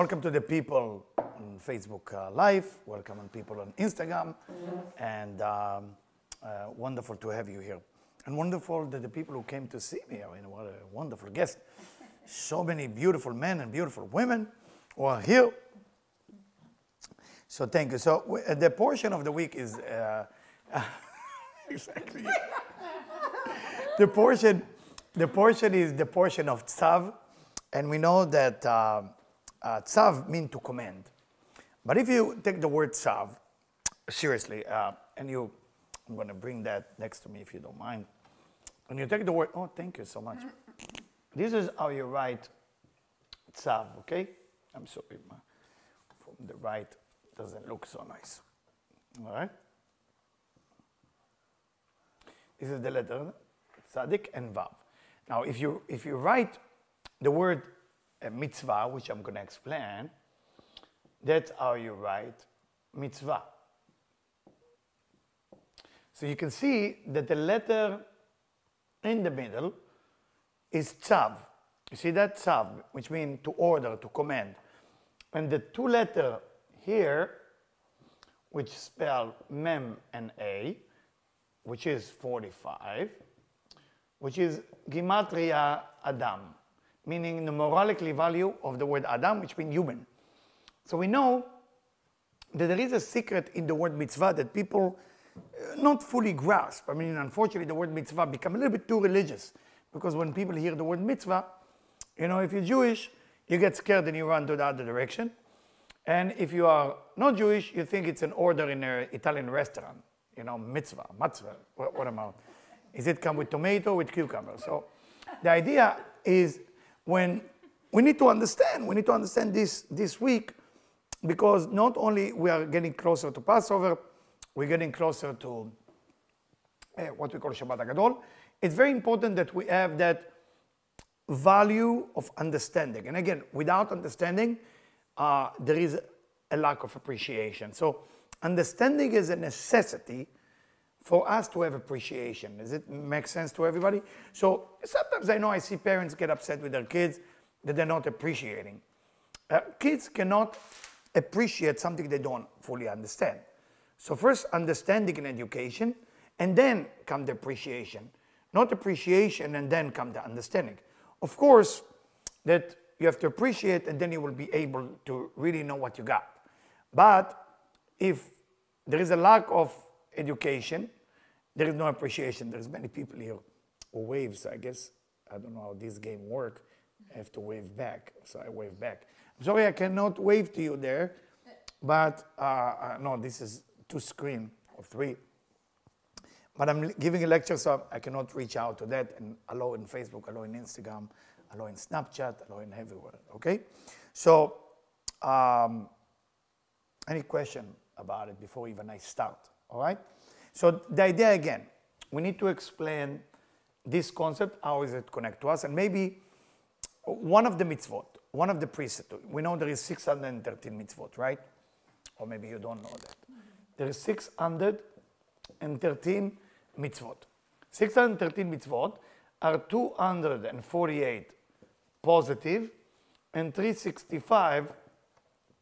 Welcome to the people on Facebook Live. Welcome on people on Instagram. And wonderful to have you here. And wonderful that the people who came to see me, I mean, what a wonderful guest. So many beautiful men and beautiful women who are here. So thank you. So the portion of the week is exactly. The portion is the portion of Tzav, and we know that Tzav means to command. But if you take the word Tzav seriously, and I'm going to bring that next to me if you don't mind. When you take the word, oh, thank you so much. This is how you write Tzav, okay? I'm sorry, from the right doesn't look so nice. All right? This is the letter Tzadik and Vav. Now, if you write the word mitzvah, which I'm going to explain, that's how you write mitzvah. So you can see that the letter in the middle is Tzav. You see that? Tzav, which means to order, to command. And the two letters here, which spell Mem and A, which is 45, which is Gematria Adam, meaning the numerically value of the word Adam, which means human. So we know that there is a secret in the word mitzvah that people not fully grasp. I mean, unfortunately, the word mitzvah become a little bit too religious, because when people hear the word mitzvah, you know, if you're Jewish, you get scared and you run to the other direction. And if you are not Jewish, you think it's an order in an Italian restaurant. You know, mitzvah, matzvah, what amount? Is it come with tomato, with cucumber? So the idea is when we need to understand this week, because not only we are getting closer to Passover, we're getting closer to what we call Shabbat HaGadol. It's very important that we have that value of understanding. And again, without understanding, there is a lack of appreciation. So understanding is a necessity for us to have appreciation. Does it make sense to everybody? So sometimes I see parents get upset with their kids that they're not appreciating. Kids cannot appreciate something they don't fully understand. So first understanding and education, and then come the appreciation. Not appreciation and then come the understanding. Of course, that you have to appreciate and then you will be able to really know what you got. But if there is a lack of education, there is no appreciation. There's many people here who wave, so I guess, I don't know how this game works. I have to wave back, so I wave back. I'm sorry I cannot wave to you there, but no, this is 2 screen or 3. But I'm giving a lecture, so I cannot reach out to that, and allow in Facebook, allow in Instagram, allow in Snapchat, allow in everywhere, okay? So, any question about it before even I start, all right? So the idea again, we need to explain this concept, how is it connect to us, and maybe one of the mitzvot, one of the precepts, we know there is 613 mitzvot, right? Or maybe you don't know that. There is 613 mitzvot. 613 mitzvot are 248 positive and 365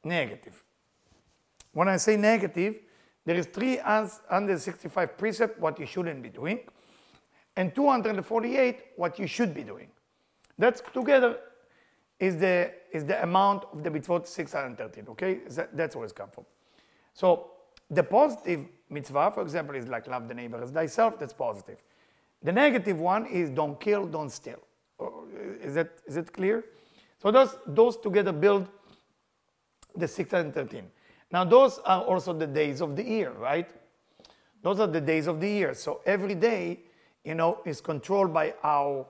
negative. When I say negative, there is 365 precepts what you shouldn't be doing, and 248 what you should be doing. That's together is the amount of the mitzvot 613. Okay, that's where it's come from. So the positive mitzvah, for example, is like love the neighbor as thyself. That's positive. The negative one is don't kill, don't steal. Is it clear? So those together build the 613. Now those are also the days of the year, right? Those are the days of the year. So every day, you know, is controlled by how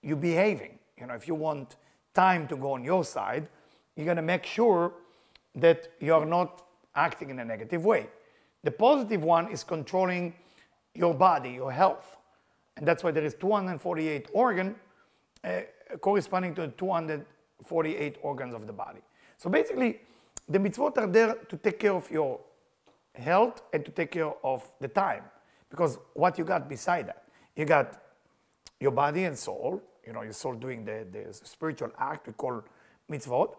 you're behaving. You know, if you want time to go on your side, you're going to make sure that you're not acting in a negative way. The positive one is controlling your body, your health. And that's why there is 248 organs corresponding to the 248 organs of the body. So basically, the mitzvot are there to take care of your health and to take care of the time. Because what you got beside that? You got your body and soul, you know, your soul doing the spiritual act we call mitzvot.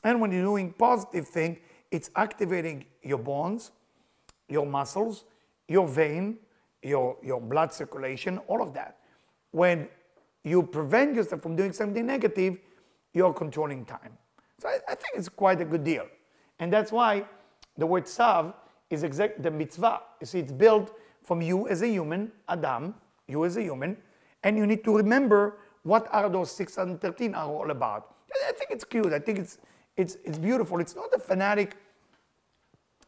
And when you're doing positive thing, it's activating your bones, your muscles, your vein, your blood circulation, all of that. When you prevent yourself from doing something negative, you're controlling time. So I think it's quite a good deal. And that's why the word Tzav is the mitzvah. You see, it's built from you as a human, Adam, you as a human, and you need to remember what are those 613 are all about. I think it's cute. I think it's beautiful. It's not a fanatic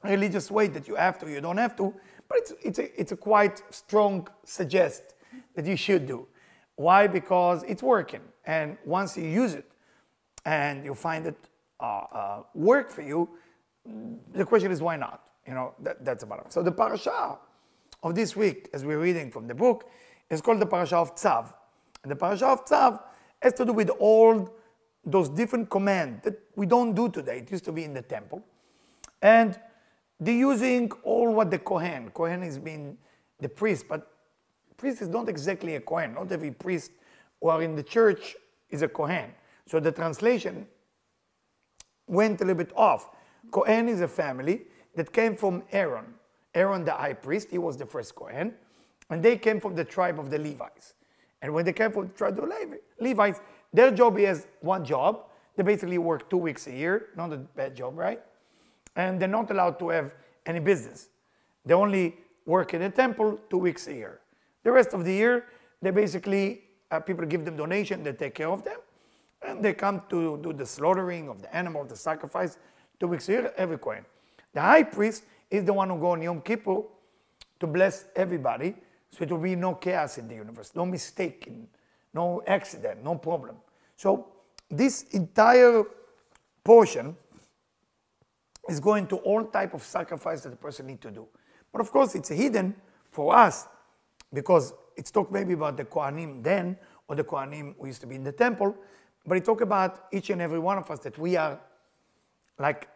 religious way that you have to, you don't have to, but it's a quite strong suggest that you should do. Why? Because it's working, and once you use it and you find it work for you, the question is why not? You know, that's about it. So the parasha of this week, as we're reading from the book, is called the Parasha of Tzav. And the Parasha of Tzav has to do with all those different commands that we don't do today. It used to be in the temple. And they're using all what the Kohen has been the priest, but priest is not exactly a Kohen. Not every priest who are in the church is a Kohen. So the translation went a little bit off. Kohen is a family that came from Aaron. Aaron the high priest, he was the first Kohen. And they came from the tribe of the Levites. And when they came from the tribe of the Levites, their job is one job. They basically work 2 weeks a year. Not a bad job, right? And they're not allowed to have any business. They only work in the temple 2 weeks a year. The rest of the year, they basically, people give them donation, they take care of them. And they come to do the slaughtering of the animal, the sacrifice, 2 weeks a year, every Kohen. The high priest is the one who goes on Yom Kippur to bless everybody, so it will be no chaos in the universe, no mistake, no accident, no problem. So this entire portion is going to all type of sacrifice that the person needs to do. But of course, it's hidden for us because it's talk maybe about the Kohanim then, or the Kohanim who used to be in the temple, but it talk about each and every one of us that we are like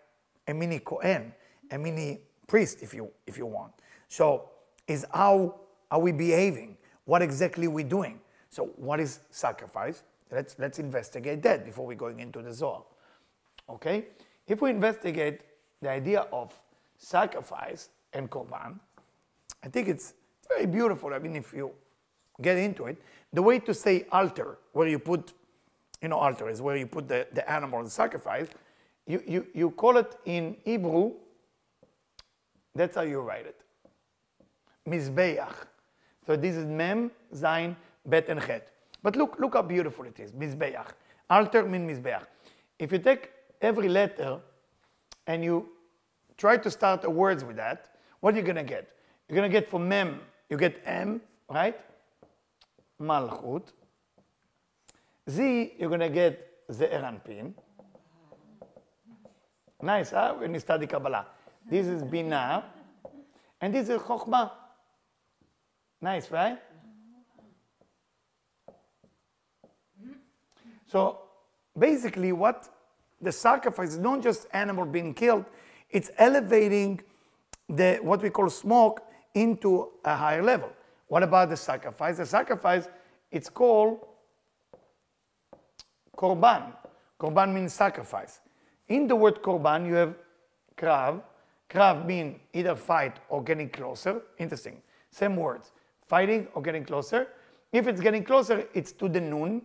a mini Kohen, a mini priest, if you want. So is how are we behaving? What exactly are we doing? So what is sacrifice? Let's investigate that before we're going into the Zohar. Okay? If we investigate the idea of sacrifice and korban, I think it's very beautiful. I mean, if you get into it, the way to say altar, where you put, altar is where you put the animal and sacrifice, you call it in Hebrew, that's how you write it. Mizbeach. So this is Mem, Zain, Bet, and Chet. But look how beautiful it is, Mizbeach. Altar means Mizbeach. If you take every letter and you try to start the words with that, what are you going to get? You're going to get for Mem, you get M, right? Malchut. Z, you're going to get Ze'er Anpin. Nice, huh? When you study Kabbalah. This is Binah. And this is Chokhmah. Nice, right? So basically what the sacrifice is not just animal being killed, it's elevating what we call smoke into a higher level. What about the sacrifice? The sacrifice, it's called korban. Korban means sacrifice. In the word korban, you have krav. Krav means either fight or getting closer. Interesting. Same words. Fighting or getting closer. If it's getting closer, it's to the nun.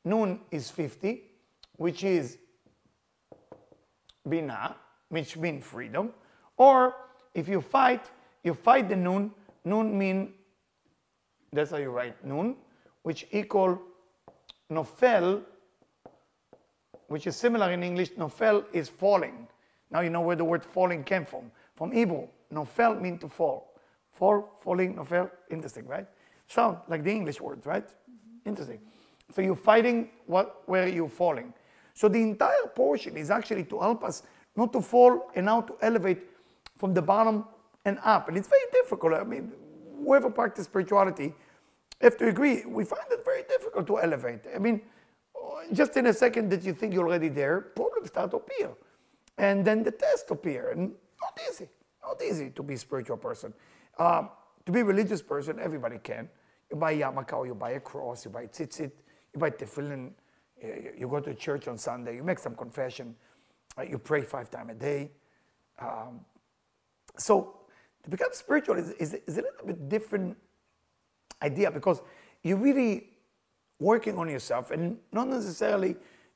Nun is 50, which is binah, which means freedom. Or if you fight the nun. Nun means, that's how you write nun, which equal nofel, which is similar in English. Nofel is falling. Now you know where the word falling came from. From Hebrew, nofel means to fall. Fall, falling, nofel, interesting, right? Sound like the English words, right? Mm-hmm. Interesting. So you're fighting where you're falling. So the entire portion is actually to help us not to fall and now to elevate from the bottom and up. And it's very difficult. I mean, whoever practices spirituality have to agree. We find it very difficult to elevate. I mean, just in a second that you think you're already there, problems start to appear. And then the tests appear. And not easy to be a spiritual person. To be a religious person, everybody can. You buy yarmulke, you buy a cross, you buy tzitzit, you buy tefillin, you go to church on Sunday, you make some confession. You pray 5 times a day. So to become spiritual is a little bit different idea, because you're really working on yourself and not necessarily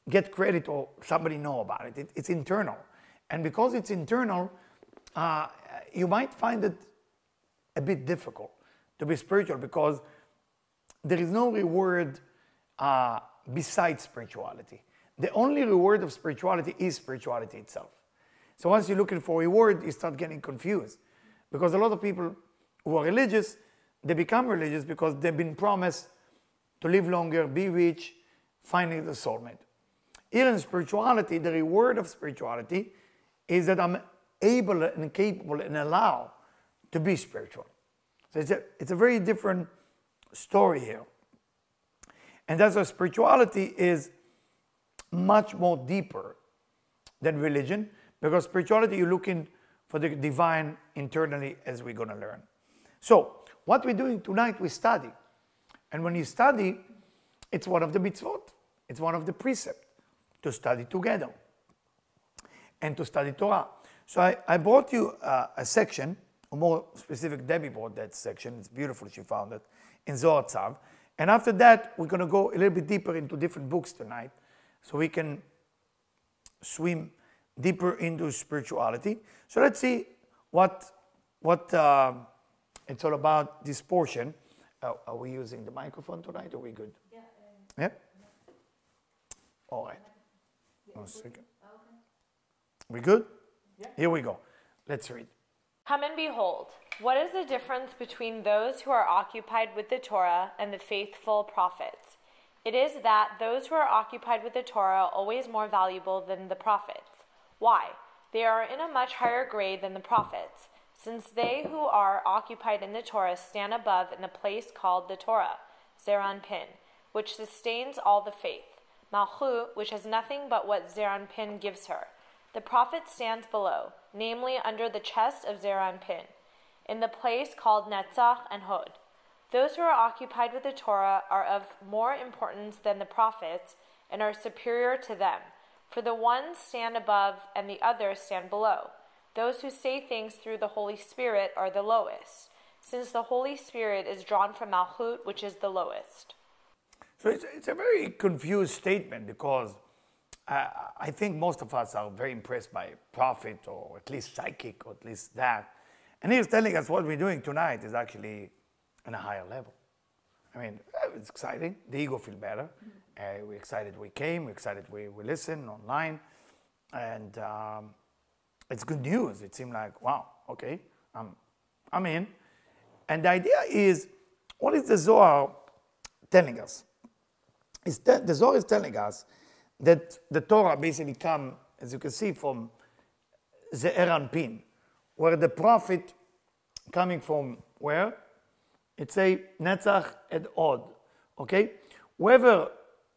get credit or somebody know about it. It's internal. And because it's internal, you might find it a bit difficult to be spiritual, because there is no reward besides spirituality. The only reward of spirituality is spirituality itself. So once you're looking for a reward, you start getting confused. Because a lot of people who are religious, they become religious because they've been promised to live longer, be rich, finding the soulmate. Here in spirituality, the reward of spirituality is that I'm able and capable and allowed to be spiritual. So it's a very different story here. And that's why spirituality is much more deeper than religion, because spirituality, you're looking for the divine internally, as we're going to learn. So what we're doing tonight, we study. And when you study, it's one of the mitzvot. It's one of the precepts to study together and to study Torah. So I brought you a section, or more specific, Debbie brought that section. It's beautiful, she found it, in Zohar Tzav. And after that, we're going to go a little bit deeper into different books tonight, so we can swim deeper into spirituality. So let's see what it's all about, this portion. Are we using the microphone tonight? Are we good? Yeah. Yeah? All right. 1 second. We good? Yeah. Here we go. Let's read. Come and behold. What is the difference between those who are occupied with the Torah and the faithful prophets? It is that those who are occupied with the Torah are always more valuable than the prophets. Why? They are in a much higher grade than the prophets, since they who are occupied in the Torah stand above in the place called the Torah, Zeranpin, which sustains all the faith, Malchut, which has nothing but what Zeranpin gives her. The prophet stands below, namely under the chest of Zeranpin, in the place called Netzach and Hod. Those who are occupied with the Torah are of more importance than the prophets and are superior to them, for the ones stand above and the others stand below. Those who say things through the Holy Spirit are the lowest, since the Holy Spirit is drawn from Malchut, which is the lowest. So it's a very confused statement, because I think most of us are very impressed by prophet, or at least psychic, or at least that. And he's telling us what we're doing tonight is actually on a higher level. I mean, it's exciting. The ego feels better. We're excited we came. We're excited we listen online. And it's good news. It seemed like, wow, okay, I'm in. And the idea is, what is the Zohar telling us? The Zohar is telling us that the Torah basically come, as you can see, from Zeranpin, where the prophet coming from where? It's a Netzach and Hod, okay? Whoever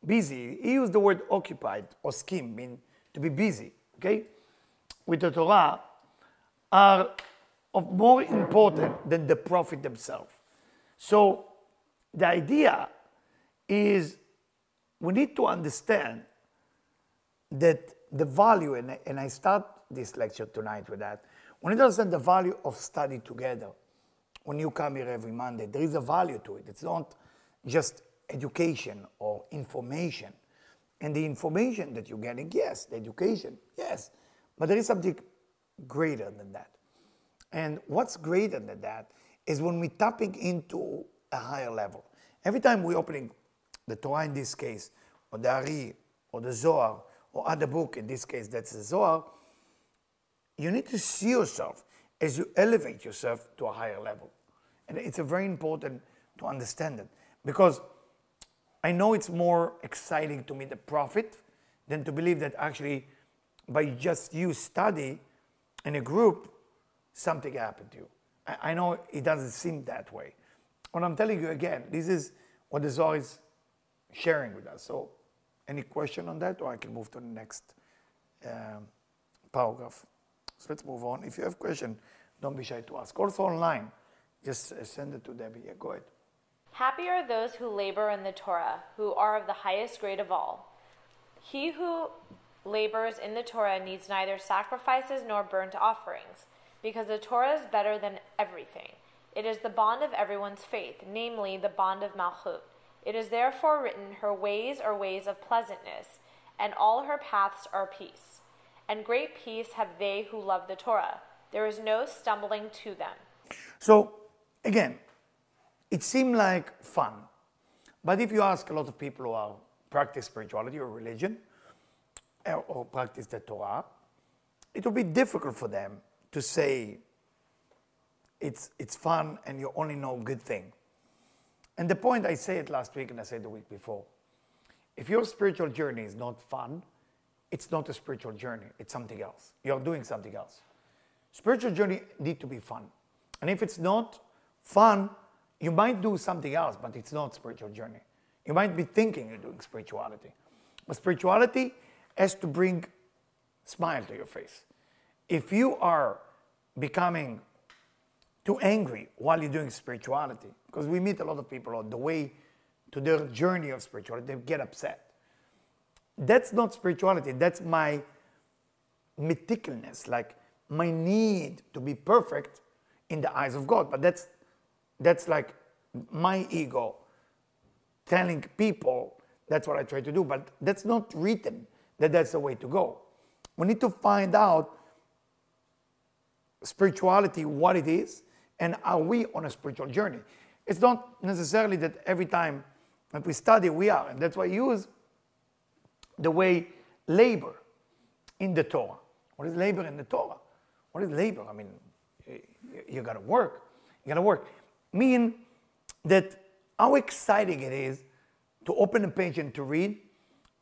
busy, he used the word occupied or scheme, mean to be busy, okay? With the Torah are of more important than the prophet themselves. So the idea is we need to understand that the value, and I start this lecture tonight with that, we need to understand the value of study together. When you come here every Monday, there is a value to it. It's not just education or information. And the information that you're getting, yes, the education, yes, but there is something greater than that. And what's greater than that is when we're tapping into a higher level. Every time we're opening the Torah in this case, or the Ari, or the Zohar, or other book, in this case that's the Zohar, you need to see yourself as you elevate yourself to a higher level. And it's a very important to understand it, because I know it's more exciting to meet the prophet than to believe that actually by just you study in a group, something happened to you. I know it doesn't seem that way. What I'm telling you again, this is what the Zohar is sharing with us. So any question on that, or I can move to the next paragraph. So let's move on. If you have a question, don't be shy to ask. Also online, just send it to Debbie. Yeah, go ahead. Happy are those who labor in the Torah, who are of the highest grade of all. He who labors in the Torah needs neither sacrifices nor burnt offerings, because the Torah is better than everything. It is the bond of everyone's faith, namely the bond of Malchut. It is therefore written, her ways are ways of pleasantness, and all her paths are peace. And great peace have they who love the Torah. There is no stumbling to them. So, again, it seemed like fun. But if you ask a lot of people who are practice spirituality or religion, or practice the Torah, it will be difficult for them to say it's fun and you only know good thing. And the point, I said it last week and I said the week before, if your spiritual journey is not fun, it's not a spiritual journey, it's something else. You're doing something else. Spiritual journey need to be fun. And if it's not fun, you might do something else, but it's not spiritual journey. You might be thinking you're doing spirituality. But spirituality has to bring smile to your face. If you are becoming too angry while you're doing spirituality, because we meet a lot of people on the way to their journey of spirituality, they get upset. That's not spirituality, that's my meticulousness, like my need to be perfect in the eyes of God. But that's like my ego telling people that's what I try to do, but that's not written that that's the way to go. We need to find out spirituality, what it is, and are we on a spiritual journey. It's not necessarily that every time that we study, we are, and that's why I use the way labor in the Torah. What is labor in the Torah? What is labor? I mean, you gotta work. You gotta work. Mean that how exciting it is to open a page and to read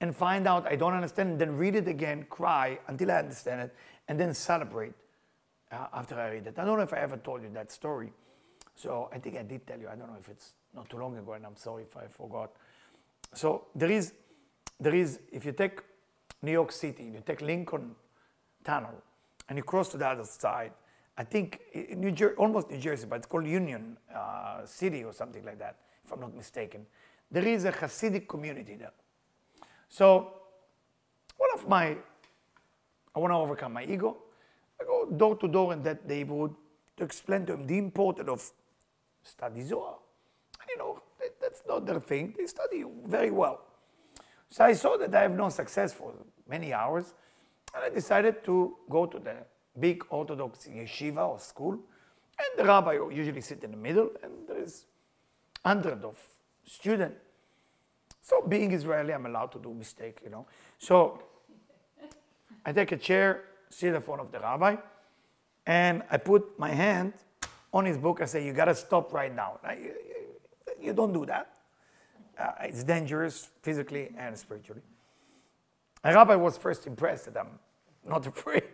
and find out I don't understand, and then read it again, cry until I understand it, and then celebrate after I read it. I don't know if I ever told you that story. So I think I did tell you. I don't know if it's not too long ago, and I'm sorry if I forgot. So there is, if you take New York City, you take Lincoln Tunnel, and you cross to the other side, I think almost New Jersey, but it's called Union City or something like that, if I'm not mistaken. There is a Hasidic community there. So I want to overcome my ego. I go door to door in that neighborhood to explain to them the importance of study Zohar. And that's not their thing. They study very well. So I saw that I have no success for many hours, and I decided to go to the big Orthodox yeshiva or school, and the rabbi usually sit in the middle, and there is hundreds of students. So being Israeli, I'm allowed to do mistake, So I take a chair, sit in front of the rabbi, and I put my hand on his book. I say, you got to stop right now. You don't do that. It's dangerous physically and spiritually. And rabbi was first impressed that I'm not afraid.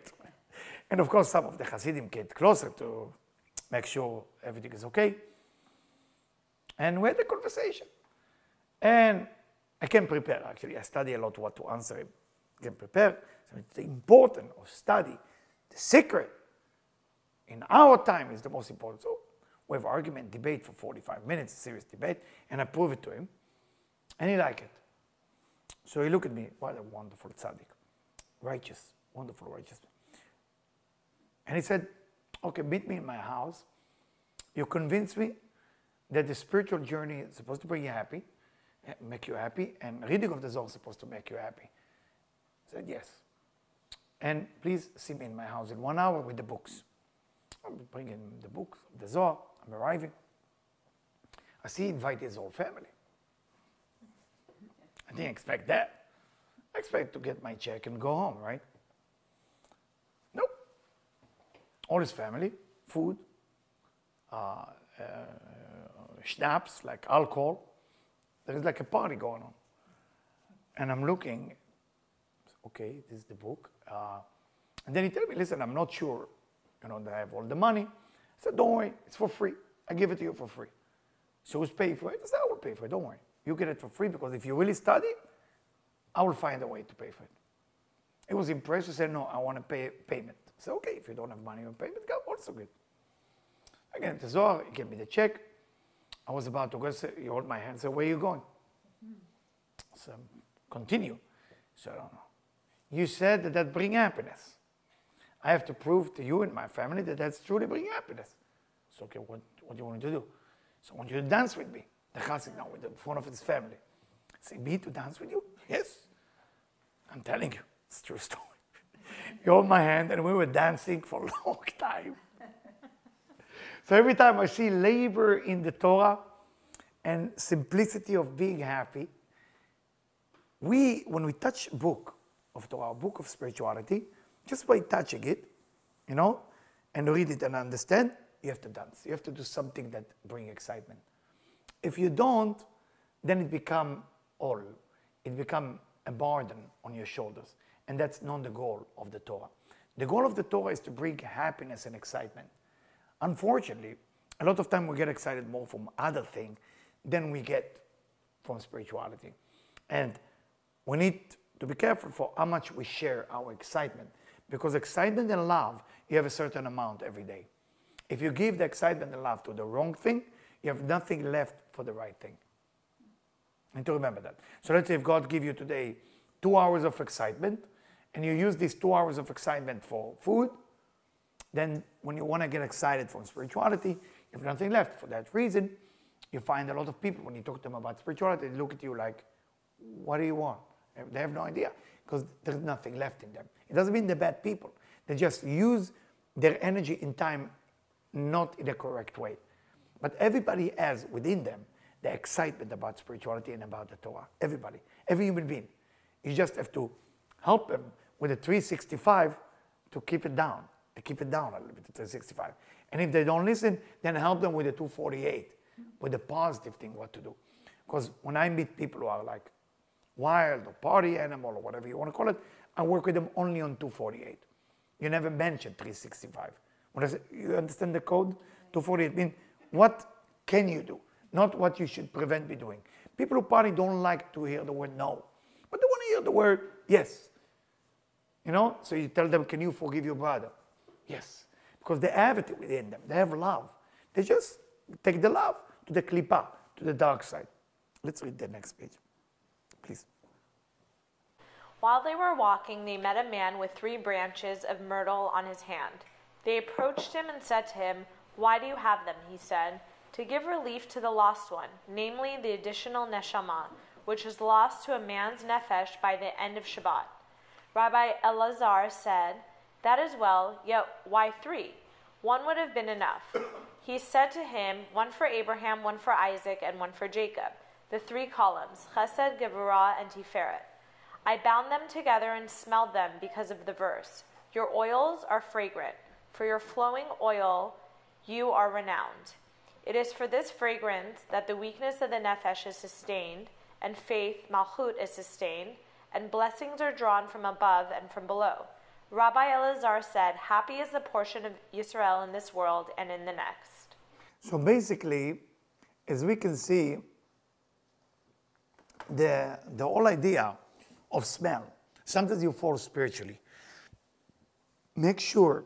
And of course, some of the Hasidim get closer to make sure everything is okay. And we had a conversation. And I can prepare, actually. I study a lot what to answer him. I can prepare. So it's the importance of study. The secret in our time is the most important. So we have argument, debate for 45 minutes, serious debate, and I prove it to him. And he liked it. So he looked at me, what a wonderful tzaddik. Righteous, wonderful righteous. And he said, okay, meet me in my house. You convince me that the spiritual journey is supposed to bring you happy, make you happy, and reading of the Zohar is supposed to make you happy. I said, yes. And please see me in my house in 1 hour with the books. I'm bringing the books of the Zohar. I'm arriving. I see he invited his whole family. I didn't expect that. I expect to get my check and go home, right? Nope. All his family, food, schnapps, like alcohol. There is like a party going on. And I'm looking, okay, this is the book. And then he told me, listen, I'm not sure, that I have all the money. I said, don't worry, it's for free. I give it to you for free. So who's paying for it? I said, I will pay for it, don't worry. You get it for free because if you really study, I will find a way to pay for it. He was impressed. He said, no, I want to pay payment. I said, okay, if you don't have money on payment, go, also good. Again, the Zohar, he gave me the check. I was about to go, he held my hand, said, where are you going? So continue. So I don't know. You said that that brings happiness. I have to prove to you and my family that that's truly bringing happiness. So, okay, what do you want me to do? So I want you to dance with me. The chassid now with the front of his family. Say, me to dance with you? Yes. I'm telling you, it's a true story. He held my hand and we were dancing for a long time. So every time I see labor in the Torah and simplicity of being happy, when we touch a book of Torah, a book of spirituality, just by touching it, and read it and understand, you have to dance. You have to do something that brings excitement. If you don't, then it becomes all. It becomes a burden on your shoulders. And that's not the goal of the Torah. The goal of the Torah is to bring happiness and excitement. Unfortunately, a lot of time we get excited more from other things than we get from spirituality. And we need to be careful for how much we share our excitement. Because excitement and love, you have a certain amount every day. If you give the excitement and love to the wrong thing, you have nothing left for the right thing. And to remember that. So let's say if God gives you today 2 hours of excitement, and you use these 2 hours of excitement for food, then when you want to get excited from spirituality, you have nothing left. For that reason, you find a lot of people, when you talk to them about spirituality, they look at you like, what do you want? They have no idea, because there's nothing left in them. It doesn't mean they're bad people. They just use their energy and time not in the correct way. But everybody has within them the excitement about spirituality and about the Torah. Everybody, every human being. You just have to help them with a 365 to keep it down. To keep it down a little bit, to 365. And if they don't listen, then help them with the 248, with the positive thing, what to do. Because when I meet people who are like wild or party animal or whatever you want to call it, I work with them only on 248. You never mention 365. When I say, you understand the code? 248 means what can you do, not what you should prevent me doing. People who party don't like to hear the word no, but they want to hear the word yes. So you tell them, can you forgive your brother? Yes, because they have it within them. They have love. They just take the love to the klipa, to the dark side. Let's read the next page, please. While they were walking, they met a man with 3 branches of myrtle on his hand. They approached him and said to him, "Why do you have them?" He said, "To give relief to the lost one, namely the additional neshama, which is lost to a man's nefesh by the end of Shabbat." Rabbi Elazar said, "That is well, yet why 3? One would have been enough." He said to him, "One for Abraham, one for Isaac, and one for Jacob, the 3 columns, Chesed, Gevurah, and Tiferet. I bound them together and smelled them because of the verse, 'Your oils are fragrant. For your flowing oil you are renowned.' It is for this fragrance that the weakness of the nefesh is sustained, and faith, malchut, is sustained, and blessings are drawn from above and from below." Rabbi Elazar said, "Happy is the portion of Israel in this world and in the next." So basically, as we can see, the whole idea of smell, sometimes you fall spiritually. Make sure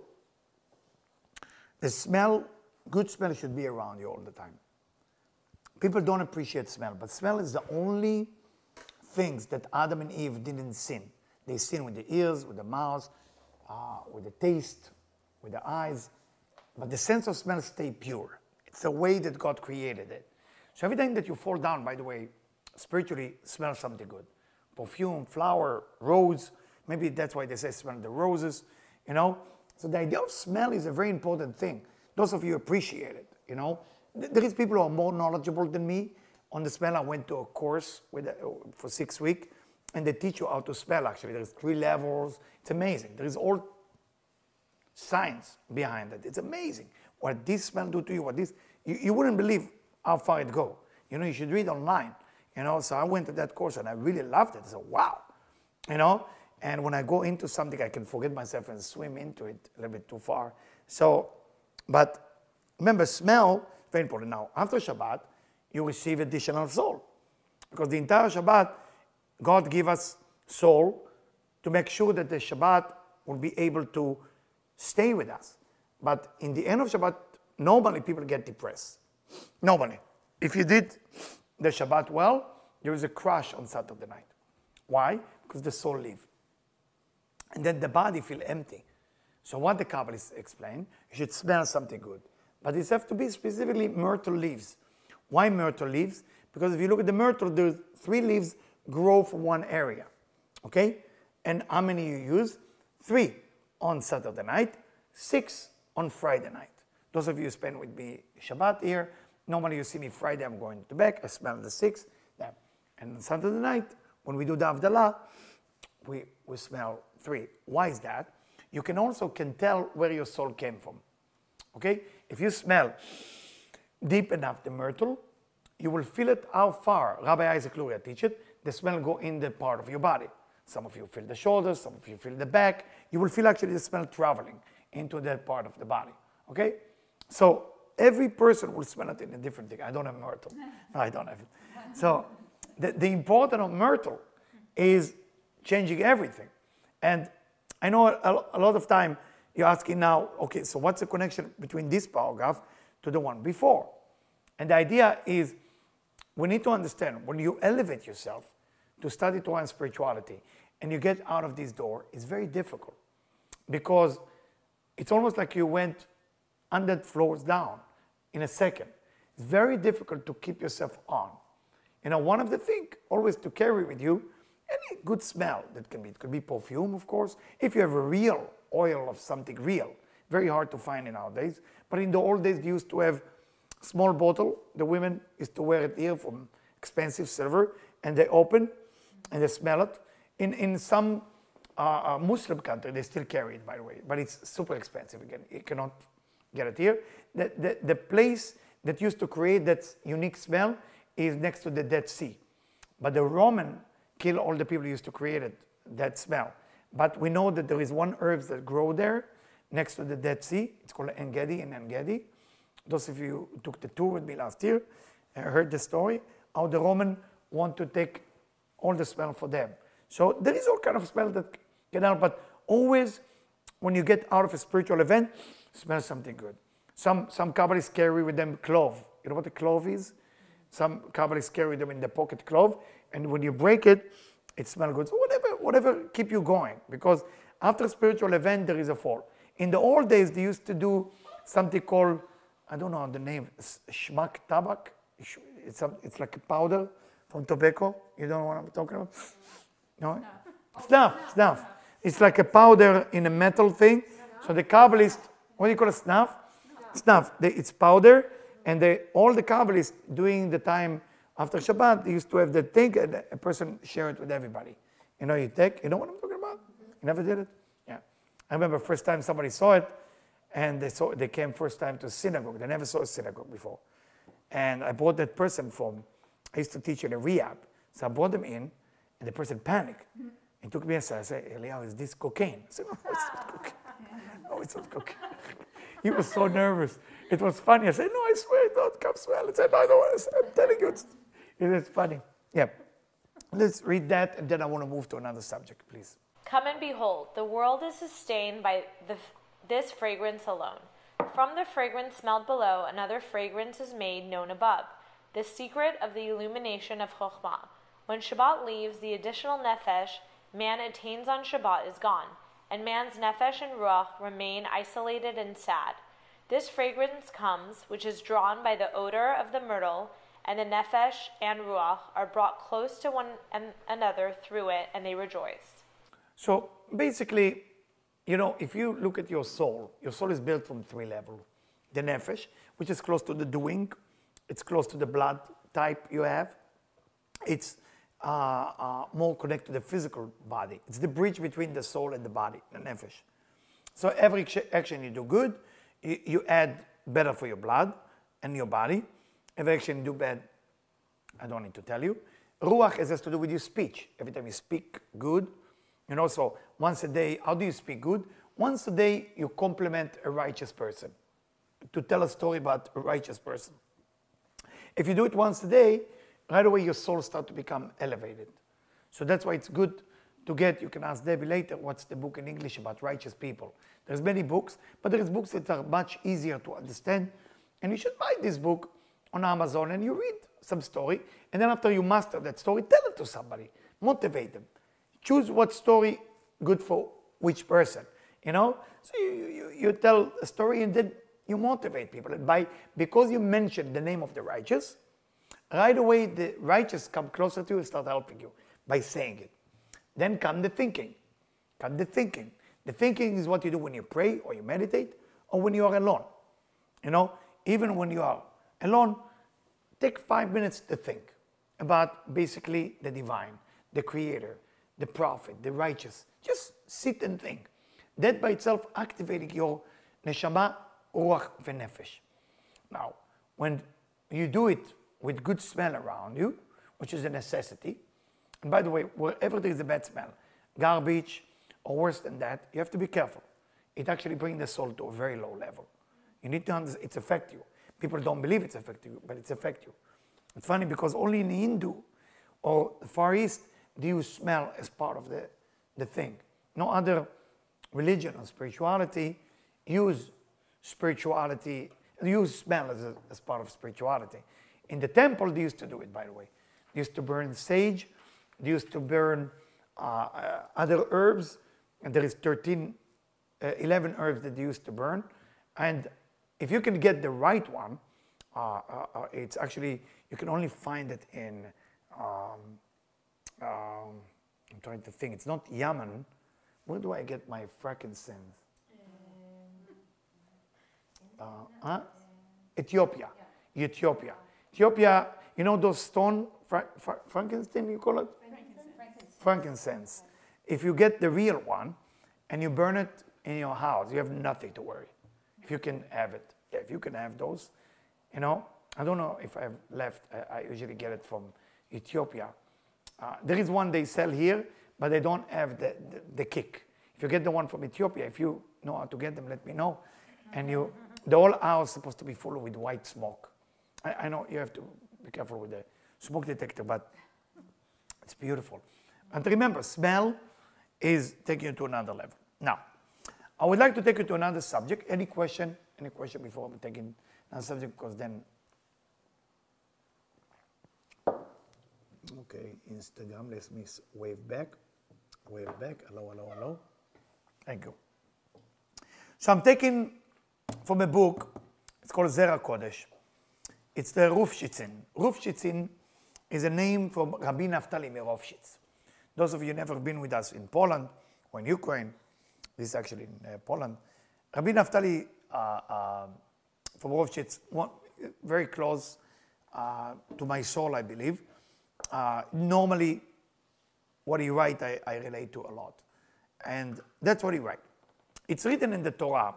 the smell, good smell should be around you all the time. People don't appreciate smell, but smell is the only things that Adam and Eve didn't sin. They sin with the ears, with the mouth, with the taste, with the eyes, but the sense of smell stay pure. It's the way that God created it. So every time that you fall down, by the way, spiritually, smell something good. Perfume, flower, rose, maybe that's why they say smell the roses, So the idea of smell is a very important thing. Those of you appreciate it, There is people who are more knowledgeable than me. On the smell, I went to a course for 6 weeks, and they teach you how to smell, actually. There's 3 levels. It's amazing. There is all science behind it. It's amazing. What this smell do to you, you wouldn't believe how far it goes. You should read online, So I went to that course, and I really loved it. I said, wow, And when I go into something, I can forget myself and swim into it a little bit too far. But remember, smell, very important. Now, after Shabbat, you receive additional soul. Because the entire Shabbat, God gave us soul to make sure that the Shabbat will be able to stay with us. But in the end of Shabbat, normally people get depressed. Normally. If you did the Shabbat well, there is a crash on Saturday night. Why? Because the soul leaves. and then the body feel empty. So what the Kabbalists explain, you should smell something good. But it has to be specifically myrtle leaves. Why myrtle leaves? Because if you look at the myrtle, there's 3 leaves grow from one area. Okay? And how many you use? 3 on Saturday night, 6 on Friday night. Those of you who spend with me Shabbat here, normally you see me Friday, I'm going to bed, I smell the 6. And on Saturday night, when we do the Havdalah, we smell 3. Why is that? You can also tell where your soul came from. Okay? If you smell deep enough the myrtle, you will feel it how far. Rabbi Isaac Luria teach it. The smell go in the part of your body. Some of you feel the shoulders, some of you feel the back. You will feel actually the smell traveling into that part of the body. Okay? So every person will smell it in a different thing. I don't have myrtle. No, I don't have it. So the importance of myrtle is changing everything. And I know a lot of time you're asking now, okay, so what's the connection between this paragraph to the one before? And the idea is we need to understand when you elevate yourself to study Torah and spirituality and you get out of this door, it's very difficult because it's almost like you went 100 floors down in a second. It's very difficult to keep yourself on. You know, one of the things always to carry with you, any good smell that can be, it could be perfume, of course. If you have a real oil of something real, very hard to find in nowadays. But in the old days, they used to have small bottle. The women used to wear it here from expensive silver, and they open and they smell it. In some Muslim country, they still carry it, by the way, but it's super expensive again. You cannot get it here. The place that used to create that unique smell is next to the Dead Sea. But the Roman killed all the people who used to create it, that smell. But we know that there is one herb that grow there next to the Dead Sea. It's called Engedi in Engedi. Those of you who took the tour with me last year heard the story, how the Roman want to take all the smell for them. So there is all kind of smell that can help, but always when you get out of a spiritual event, smell something good. Some Kabbalists carry with them clove. You know what a clove is? Some Kabbalists carry them in the pocket clove, and when you break it, it smells good. So whatever keep you going, because after a spiritual event, there is a fall. In the old days, they used to do something called, I don't know the name, shmak tabak. It's like a powder from tobacco. You don't know what I'm talking about? No? Snuff. It's like a powder in a metal thing. So the Kabbalists, what do you call it, snuff? Snuff. It's powder, and all the Kabbalists during the time after Shabbat, they used to have the thing, and a person share it with everybody. You know, you know what I'm talking about? You never did it? Yeah. I remember first time somebody saw it, and they came first time to synagogue. They never saw a synagogue before. And I brought that person I used to teach in a rehab. So I brought them in, and the person panicked. He took me aside. I said, Eliyahu, is this cocaine? I said, no, it's not cocaine. No, it's not cocaine. He was so nervous. It was funny. I said, no, I swear, don't come smell. I said, no, I don't want to smell. I'm telling you, it's funny. Yeah. Let's read that, and then I want to move to another subject, please. Come and behold, the world is sustained by this fragrance alone. From the fragrance smelled below, another fragrance is made known above, the secret of the illumination of Chokhmah. When Shabbat leaves, the additional nefesh man attains on Shabbat is gone, and man's nefesh and ruach remain isolated and sad. This fragrance comes, which is drawn by the odor of the myrtle, and the nefesh and ruach are brought close to one another through it, and they rejoice. So basically, you know, if you look at your soul is built from 3 levels. The nefesh, which is close to the doing, it's close to the blood type you have. It's more connected to the physical body. It's the bridge between the soul and the body, the nefesh. So every action you do good, you add better for your blood and your body. Every action you do bad, I don't need to tell you. Ruach has to do with your speech. Every time you speak good, you know, so once a day, how do you speak good? Once a day, you compliment a righteous person. To tell a story about a righteous person. If you do it once a day, right away your soul starts to become elevated. So that's why it's good to get, you can ask Debbie later, what's the book in English about righteous people. There's many books, but there's books that are much easier to understand. And you should buy this book on Amazon and you read some story. And then after you master that story, tell it to somebody. Motivate them. Choose what story good for which person, you know? So you tell a story and then you motivate people. And because you mentioned the name of the righteous, right away the righteous come closer to you and start helping you by saying it. Then come the thinking. Come the thinking. The thinking is what you do when you pray or you meditate or when you are alone. You know, even when you are alone, take 5 minutes to think about basically the divine, the creator, the prophet, the righteous. Just sit and think. That by itself activating your neshama, ruach, v'nefesh. Now, when you do it with good smell around you, which is a necessity, and by the way, wherever there is a bad smell, garbage or worse than that, you have to be careful. It actually brings the soul to a very low level. You need to understand it's affect you. People don't believe it's affect you, but it's affect you. It's funny because only in Hindu or the Far East do you smell as part of the thing. No other religion or spirituality use smell as part of spirituality. In the temple, they used to do it, by the way. They used to burn sage. They used to burn other herbs. And there is 11 herbs that they used to burn. And if you can get the right one, it's actually, you can only find it in, I'm trying to think, it's not Yemen. Where do I get my frankincense? Ethiopia. Ethiopia. Ethiopia, you know those stone, frankincense you call it? Frankincense. If you get the real one and you burn it in your house, you have nothing to worry. If you can have it. Yeah, if you can have those, you know, I don't know if I have left. I usually get it from Ethiopia. There is one they sell here, but they don't have the kick. If you get the one from Ethiopia, if you know how to get them, let me know. And the whole house is supposed to be full with white smoke. I know you have to be careful with the smoke detector, but it's beautiful. And remember, smell is taking you to another level. Now, I would like to take you to another subject. Any question? Any question before we take in another subject? Because then, okay, Instagram. Let me wave back. Wave back. Hello, hello, hello. Thank you. So I'm taking from a book. It's called Zera Kodesh. It's the Rufshitzin. Rufshitzin is a name from Rabbi Naftali Mirofshitz. Those of you who never been with us in Poland or in Ukraine, this is actually in Poland. Rabbi Naftali from Rofshitz, very close to my soul, I believe. Normally, what he writes, I relate to a lot. And that's what he writes. It's written in the Torah.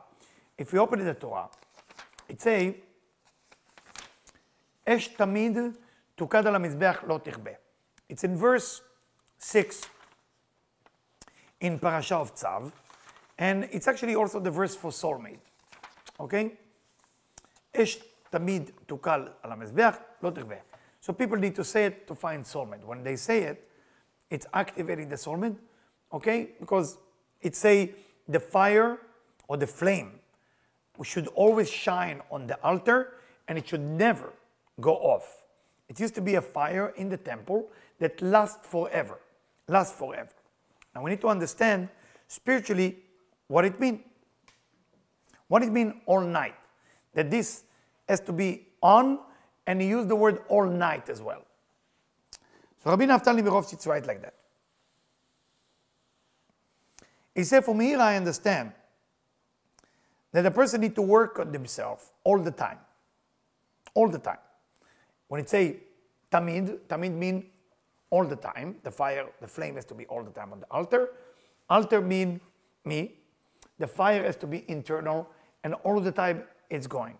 If you open the Torah, it says, Esh tamid tukad al hamizbeach lo tichbe. It's in verse 6 in Parshat of Tzav. And it's actually also the verse for soulmate. Okay? Esh tamid tukal al hamizbeach lo tichbe. So people need to say it to find soulmate. When they say it, it's activating the soulmate. Okay? Because it say the fire or the flame should always shine on the altar and it should never go off. It used to be a fire in the temple that lasts forever. Lasts forever. Now we need to understand spiritually what it means. What it means all night. That this has to be on, and he used the word all night as well. So Rabbi Naftali Mirofshitz writes like that. He said, from here I understand that a person needs to work on themselves all the time. All the time. When it say tamid, tamid mean all the time. The fire, the flame has to be all the time on the altar. Altar mean me. The fire has to be internal, and all the time it's going.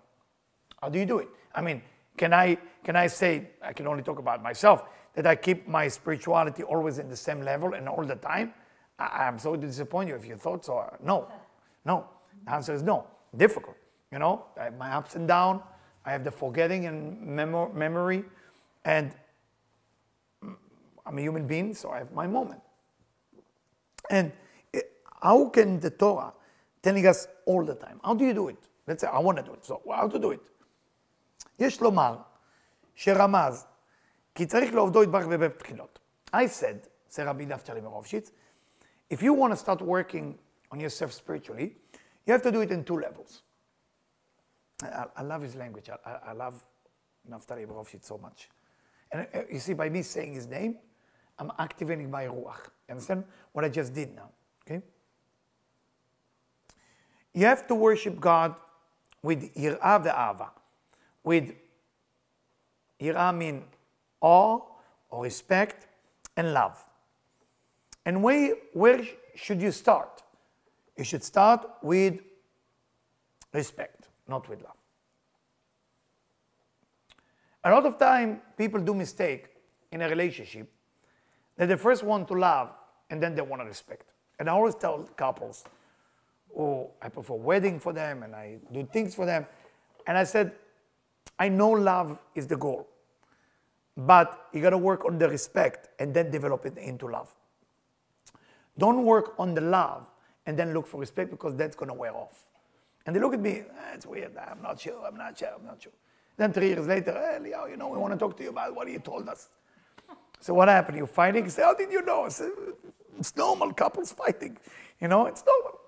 How do you do it? I mean, can I say, I can only talk about myself, that I keep my spirituality always in the same level and all the time? I'm so disappointed if you thought so. No. No. The answer is no. Difficult. You know, I have my ups and downs. I have the forgetting and memory, and I'm a human being, so I have my moment. And how can the Torah telling us all the time? How do you do it? Let's say I want to do it. So how to do it? יש לומר שרמז כי צריך לעובדו יתברך בבית תחילות. I said, say Rabbi Naftali Mirofshitz, if you want to start working on yourself spiritually, you have to do it in 2 levels. I love his language. I love Naftali Brovshit so much. And you see, by me saying his name, I'm activating my ruach. You understand what I just did now? Okay? You have to worship God with yirah ve'ava. With yirah mean awe or respect and love. And where should you start? You should start with respect, not with love. A lot of time, people do mistake in a relationship that they first want to love and then they want to respect. And I always tell couples, oh, I prefer wedding for them and I do things for them. And I said, I know love is the goal, but you got to work on the respect and then develop it into love. Don't work on the love and then look for respect, because that's going to wear off. And they look at me, it's weird, I'm not sure. Then 3 years later, hey, Eliyahu, we want to talk to you about what you told us. So what happened? You're fighting? Say, how did you know? Say, it's normal, couples fighting. It's normal.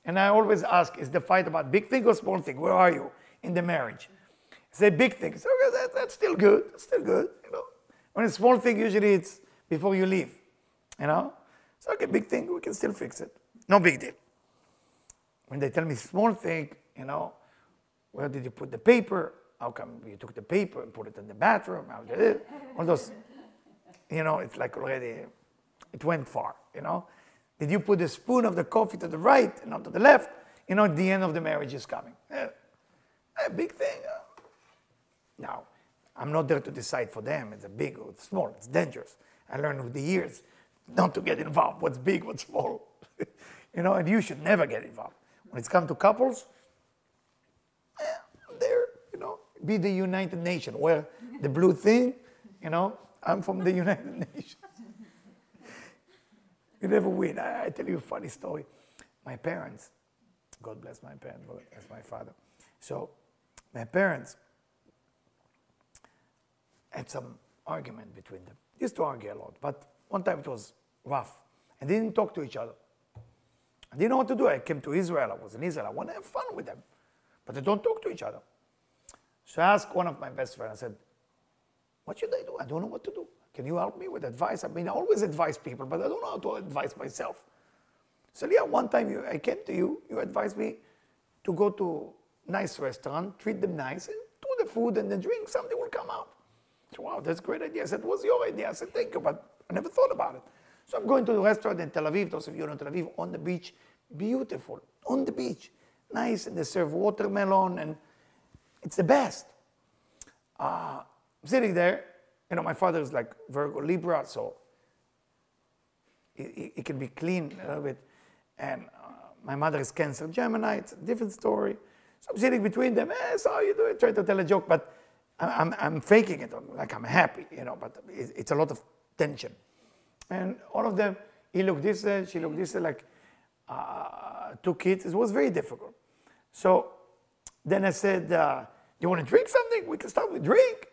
And I always ask, is the fight about big thing or small thing? Where are you in the marriage? Say big thing. Say, okay, that's still good. That's still good. When it's small thing, usually it's before you leave. So okay, big thing, we can still fix it. No big deal. When they tell me small thing, where did you put the paper? How come you took the paper and put it in the bathroom? How did it? All those, it's like already, it went far, Did you put the spoon of the coffee to the right and not to the left? The end of the marriage is coming. A big thing. Now, I'm not there to decide for them. It's a big or it's small. It's dangerous. I learned with the years not to get involved. What's big, what's small. And you should never get involved. When it's come to couples, there, be the United Nations. Where the blue thing, I'm from the United Nations. You never win. I tell you a funny story. My parents, God bless my parents, bless my father. So my parents had some argument between them. Used to argue a lot, but one time it was rough. And they didn't talk to each other. I didn't know what to do. I came to Israel. I was in Israel. I want to have fun with them. But they don't talk to each other. So I asked one of my best friends, I said, what should I do? I don't know what to do. Can you help me with advice? I always advise people, but I don't know how to advise myself. So yeah, one time I came to you, you advised me to go to a nice restaurant, treat them nice, and do the food and the drink, something will come out. So wow, that's a great idea. I said, what's your idea? I said, thank you, but I never thought about it. So I'm going to the restaurant in Tel Aviv, those of you in Tel Aviv, on the beach, beautiful, on the beach. Nice, and they serve watermelon, and it's the best. Sitting there, my father is like Virgo Libra, so he can be clean a little bit. And my mother is Cancer Gemini, it's a different story. So I'm sitting between them, so how you doing? Try to tell a joke, but I'm faking it, like I'm happy, but it's a lot of tension. And all of them, he looked this way, she looked this way, like 2 kids. It was very difficult. So then I said, you want to drink something? We can start with drink.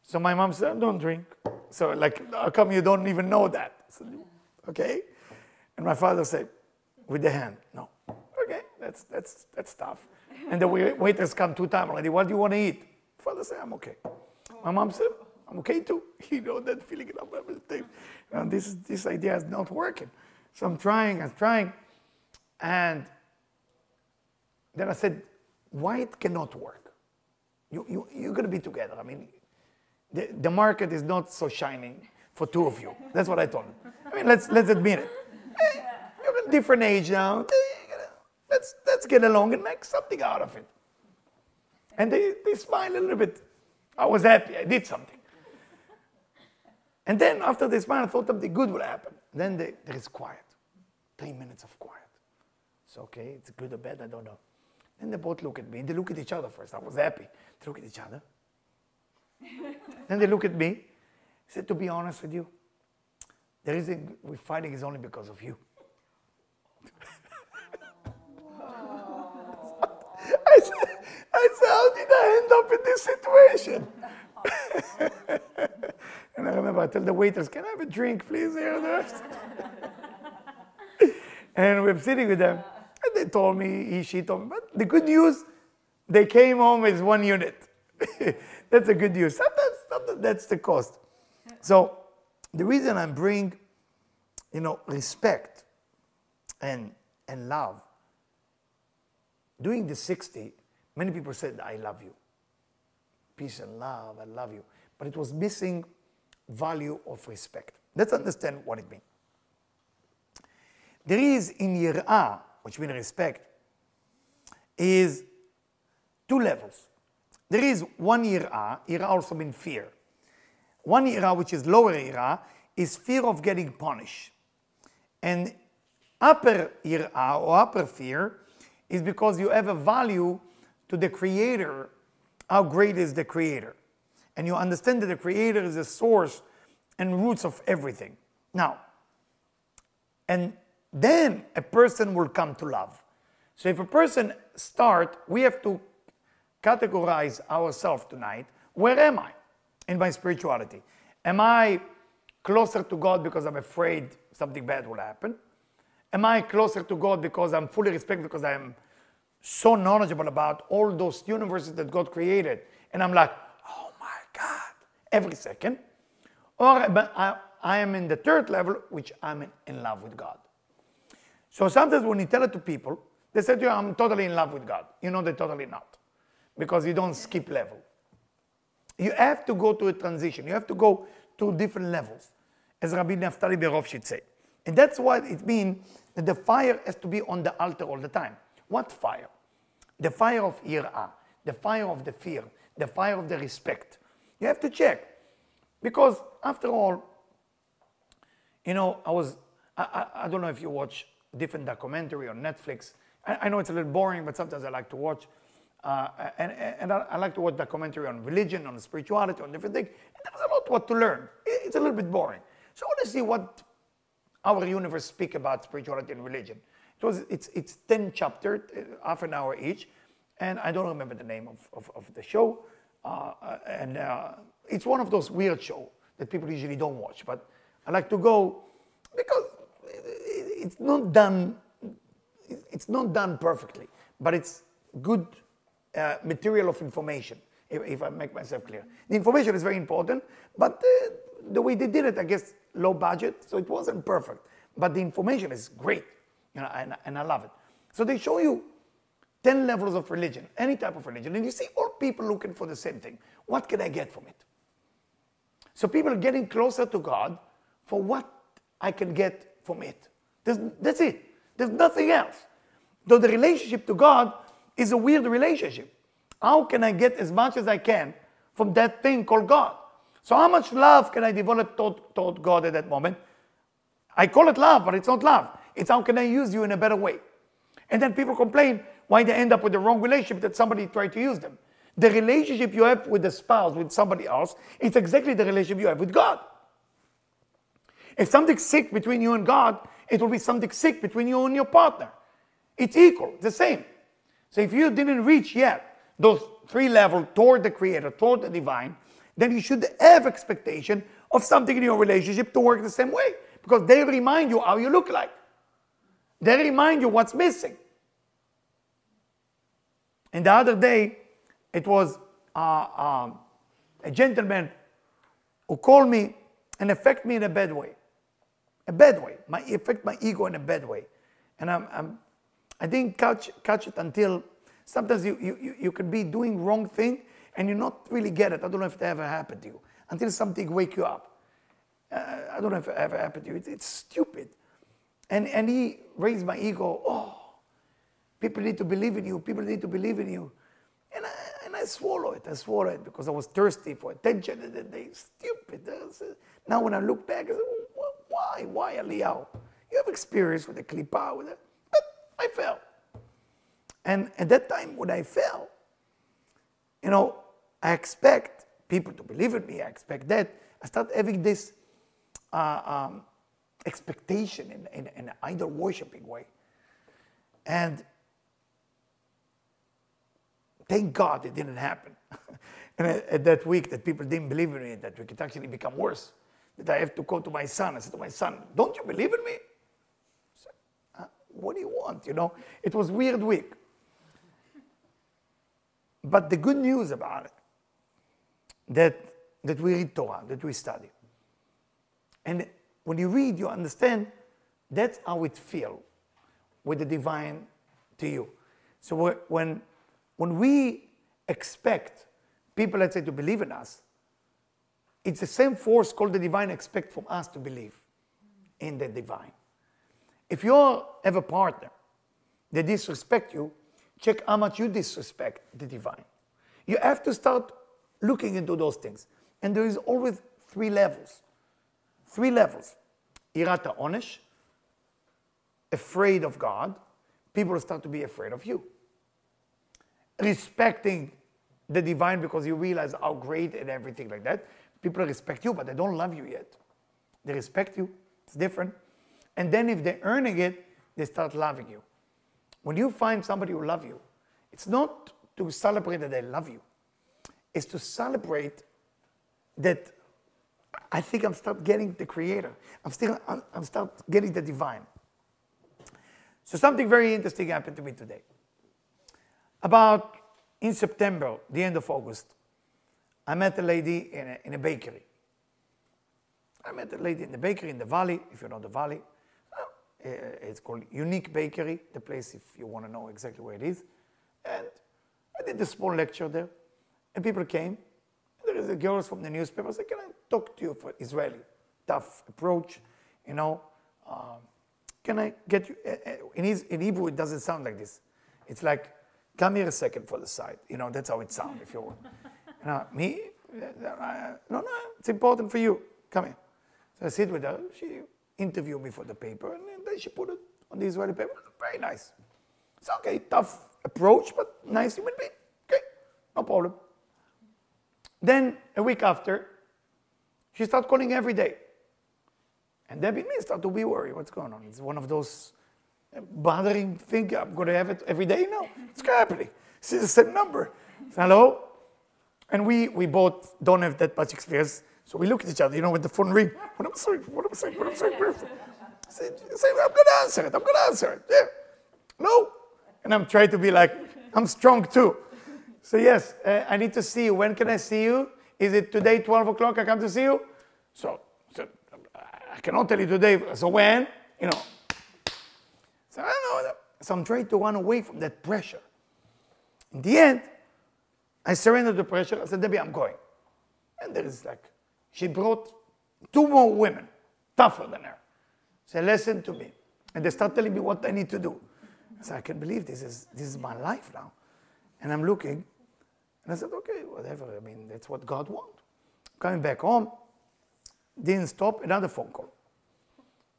So my mom said, don't drink. So how come you don't even know that? I said, okay. And my father said, with the hand, no. Okay, that's tough. And the waiters come 2 times already. What do you want to eat? Father said, I'm okay. My mom said, I'm okay too. That feeling of everything. And this idea is not working. So I'm trying. And then I said, why it cannot work? You're going to be together. The market is not so shining for 2 of you. That's what I told him. Let's admit it. You're at a different age now. Let's get along and make something out of it. And they smile a little bit. I was happy. I did something. And then after they smile, I thought something good will happen. Then there is quiet. 3 minutes of quiet. It's okay. It's good or bad. I don't know. Then they both look at me. They look at each other first. I was happy. They look at each other. Then they look at me. I said, to be honest with you, the reason we're fighting is only because of you. I said, how did I end up in this situation? And I remember I tell the waiters, can I have a drink, please? And we're sitting with them, and they told me, she told me, but the good news, they came home as one unit. That's the good news. Sometimes that's the cost. So the reason I bring, respect and love, during the 60, many people said, I love you. Peace and love, I love you. But it was missing value of respect. Let's understand what it means. There is in yirah, which means respect, is two levels. There is one yirah also means fear. One yirah, which is lower yirah, is fear of getting punished. And upper yirah or upper fear is because you have a value to the Creator, how great is the Creator. And you understand that the Creator is the source and roots of everything. Now, and then a person will come to love. So if a person we have to categorize ourselves tonight. Where am I in my spirituality? Am I closer to God because I'm afraid something bad will happen? Am I closer to God because I'm fully respected, because I'm so knowledgeable about all those universes that God created, and I'm like, oh my God, every second? Or I am in the third level, which I'm in love with God. So sometimes when you tell it to people, they say to you, I'm totally in love with God. They're totally not, because you don't skip level. You have to go to a transition. You have to go to different levels, as Rabbi Naftali Berov should say. And that's what it means that the fire has to be on the altar all the time. What fire? The fire of yirah, the fire of the fear, the fire of the respect. You have to check. Because after all, I don't know if you watch different documentary on Netflix. I know it's a little boring, but sometimes I like to watch. And I like to watch documentary on religion, on spirituality, on different things. And there's a lot what to learn. It's a little bit boring. So I want to see what our universe speak about spirituality and religion. It's 10 chapters, half an hour each, and I don't remember the name of the show. It's one of those weird shows that people usually don't watch, but I like to go because it's not done perfectly, but it's good material of information, if I make myself clear. The information is very important, but the way they did it, I guess, low budget, so it wasn't perfect. But the information is great, and I love it. So they show you 10 levels of religion, any type of religion, and you see all people looking for the same thing. What can I get from it? So people are getting closer to God for what I can get from it. That's it. There's nothing else. Though the relationship to God is a weird relationship. How can I get as much as I can from that thing called God? So how much love can I develop toward God at that moment? I call it love, but it's not love. It's how can I use you in a better way? And then people complain why they end up with the wrong relationship, that somebody tried to use them. The relationship you have with the spouse, with somebody else, it's exactly the relationship you have with God. If something's sick between you and God, it will be something sick between you and your partner. It's equal, the same. So if you didn't reach yet those 3 levels toward the Creator, toward the divine, then you should have expectation of something in your relationship to work the same way, because they remind you how you look like. They remind you what's missing. And the other day, it was a gentleman who called me and affected me in a bad way. A bad way. Affect my ego in a bad way. And I didn't catch it until sometimes you can be doing wrong thing and you not really get it. I don't know if that ever happened to you. Until something wake you up. I don't know if it ever happened to you. It's stupid. And he raised my ego. Oh, people need to believe in you. People need to believe in you. And I swallow it. I swallow it because I was thirsty for attention. And they stupid. Now when I look back, I say, why? Why, Eliyahu? You have experience with the klippah, with it. But I fell. And at that time when I fell, I expect people to believe in me. I expect that. I start having this expectation in an idol worshiping way. And thank God it didn't happen. And at that week that people didn't believe in me, that week it actually became worse. That I have to go to my son. I said to my son, don't you believe in me? Said, what do you want? You know, it was a weird week. But the good news about it, that we read Torah, that we study. And when you read, you understand that's how it feels with the divine to you. So when we expect people, let's say, to believe in us, it's the same force called the divine expect from us to believe in the divine. If you have a partner that disrespects you, check how much you disrespect the divine. You have to start looking into those things. And there is always 3 levels. 3 levels. Yirat ha'onesh, afraid of God. People start to be afraid of you. Respecting the divine because you realize how great and everything like that. People respect you, but they don't love you yet. They respect you. It's different. And then if they're earning it, they start loving you. When you find somebody who loves you, it's not to celebrate that they love you. It's to celebrate that I think I'm start getting the creator. I'm start getting the divine. So something very interesting happened to me today. About in September, the end of August, I met a lady in a bakery. I met a lady in the bakery in the valley, if you know the valley. It's called Unique Bakery, the place if you want to know exactly where it is. And I did a small lecture there. And people came. There is a girl from the newspaper said, can I talk to you for Israeli? Tough approach, you know. Can I get you? In Hebrew, it doesn't sound like this. It's like, come here a second for the side. You know, that's how it sounds if you want. Me? No, it's important for you. Come here. So I sit with her. She interviewed me for the paper, and then she put it on the Israeli paper. Very nice. It's okay, tough approach, but nice human being. Okay, no problem. Then, a week after, she started calling every day. And Debbie and me start to be worried. What's going on? It's one of those bothering things. I'm going to have it every day now. It's happening. This is the same number. So, hello? And we both don't have that much experience. So we look at each other, you know, with the phone ring. What am I saying? I say, I'm going to answer it. Yeah. No. And I'm trying to be like, I'm strong too. So yes, I need to see you. When can I see you? Is it today, 12 o'clock, I come to see you? So I cannot tell you today. So when? You know. So I don't know. So I'm trying to run away from that pressure. In the end, I surrendered the pressure. I said, Debbie, I'm going. And there is like, she brought 2 more women, tougher than her. Say, listen to me. And they start telling me what I need to do. I said, I can't believe this is my life now. And I'm looking, and I said, okay, whatever. I mean, that's what God wants. Coming back home, didn't stop, another phone call.